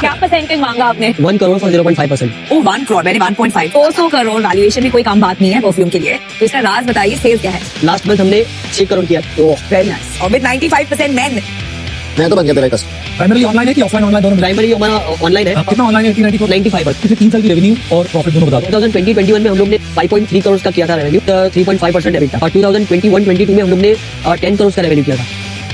क्या परसेंटेज मांगा आपने? 1 करोड़ फॉर 0.5%। ओ 1 करोड़, मैंने 1.5। 200 करोड़ वैल्यूएशन भी कोई कम बात नहीं है परफ्यूम के लिए। तो इसका राज बताइए, सेल्स क्या है? लास्ट मंथ हमने 6 करोड़ किया। Very nice. और विद 95% मेन। मैं तो बन गया तेरा कस्टमर। प्राइमरी ऑनलाइन है कि ऑफलाइन ऑनलाइन दोनों? प्राइमरी हमारा ऑनलाइन है। कितना ऑनलाइन है? 95%। पिछले 3 साल की रेवेन्यू और प्रॉफिट दोनों बता दो। 2020-21 में हम लोग ने 5.3 करोड़ का किया था रेवेन्यू, 3.5% एबिटा। और 2021-22 में हम लोग ने 10 करोड़ का रेवेन्यू किया था।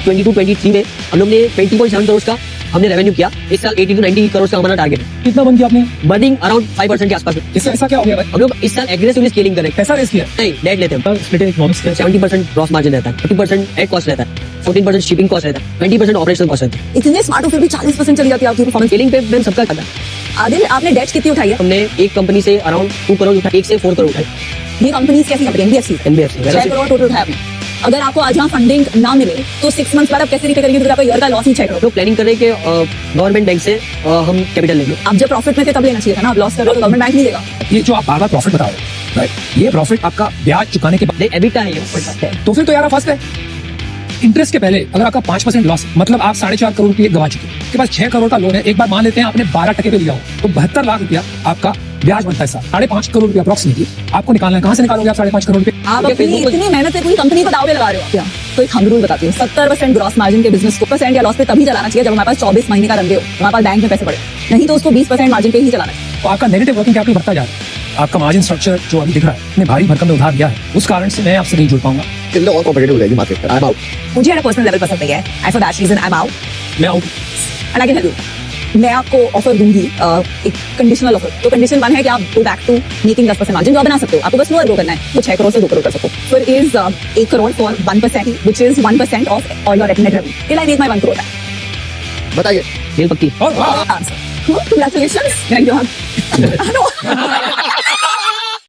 22-23 में हम लोग ने 20.7 करोड़ का हमने रेवेन्यू किया। इस साल 80 to 90 करोड़ का हमारा टारगेट है। कितना बन किया आपने? बर्निंग अराउंड 5% के आसपास। इससे ऐसा क्या हो गया भाई? हम लोग इस साल एग्रेसिवली स्केलिंग करेंगे। कैसा रेस किया? नहीं, डेट लेते हैं। स्प्लिट इकोनॉमिक्स के 70% ग्रॉस मार्जिन रहता है, 30% एड कॉस्ट रहता है, 14% शिपिंग कॉस्ट रहता है, 20% ऑपरेशनल कॉस्ट रहता है। इतने स्मार्ट हो फिर भी 40% चली जाती है आपकी परफॉर्मेंस। स्केलिंग पे मैम सबका खाता है। आदिल, आपने डेट कितनी उठाई है? हमने एक कंपनी से अराउंड 2 करोड़ उठाए, 1 से 4 करोड़ उठाए। ये कंपनी कैसी company? NBFC. NBFC 6 crore total उठाया आपने। अगर आपको आज यहाँ फंडिंग ना मिले तो 6 मंथ्स बाद आप कैसे रिपे करेंगे? तो आपका ईयर का लॉस ही 6 करोड़। लोग प्लानिंग कर रहे हैं कि गवर्नमेंट बैंक से हम कैपिटल लेंगे। आप जब प्रॉफिट में थे तब लेना चाहिए था ना। आप लॉस कर रहे हो तो गवर्नमेंट बैंक नहीं देगा। ये जो आप बार बार प्रॉफिट बता रहे हो, राइट, ये प्रॉफिट आपका ब्याज चुकाने के बाद, नहीं, एबिटा है ये। तो फिर तो यार फर्स्ट है। इंटरेस्ट के पहले अगर आपका 5% लॉस, मतलब आप 4.5 करोड़ रुपये गवा चुके, आपके पास 6 करोड़ का लोन है। एक बार मान लेते हैं आपने 12% पे लिया हो, तो 72 लाख रुपया आपका ब्याज बनता है। 5.5 करोड़ रुपया अप्रॉक्सिमेटली आपको निकालना है। कहाँ से निकालोगे आप 5.5 करोड़ रुपये? आप अपनी इतनी मेहनत से पूरी कंपनी को दाव पे लगा रहे हो क्या? तो एक हम रूल बताती हूँ, 70% ग्रॉस मार्जिन के बिजनेस को % या लॉस पे तभी चलाना चाहिए जब हमारे पास 24 महीने का रन हो, हमारे पास बैंक में पैसे पड़े। नहीं तो उसको 20% मार्जिन पे ही चलाना है। तो आपका नेगेटिव वर्किंग कैपिटल बढ़ता जा रहा है। आपका मार्जिन स्ट्रक्चर जो अभी दिख रहा है, इतने भारी भरकम में उधार दिया है, उस कारण से मैं आपसे नहीं जुड़ पाऊंगा। इसलिए और कॉम्पिटिटिव हो जाएगी मार्केट पर। I am out. मुझे ना पर्सनल लेवल पसंद नहीं है। I for that reason I am out मैं out. And I can help you. मैं आपको ऑफर दूंगी एक कंडीशनल ऑफर। तो कंडीशन 1 है कि आप go back to making 10% margin जो आप बना सकते हो। आपको बस फ्लोर ग्रो करना है, तो 6 करोड़ से 2 करोड़ कर सकते हो। फिर is 1 crore for 1%, which is 1% of all your net revenue till I make my 1 crore back. बताइए। डील पक्की। और Congratulations. Thank you.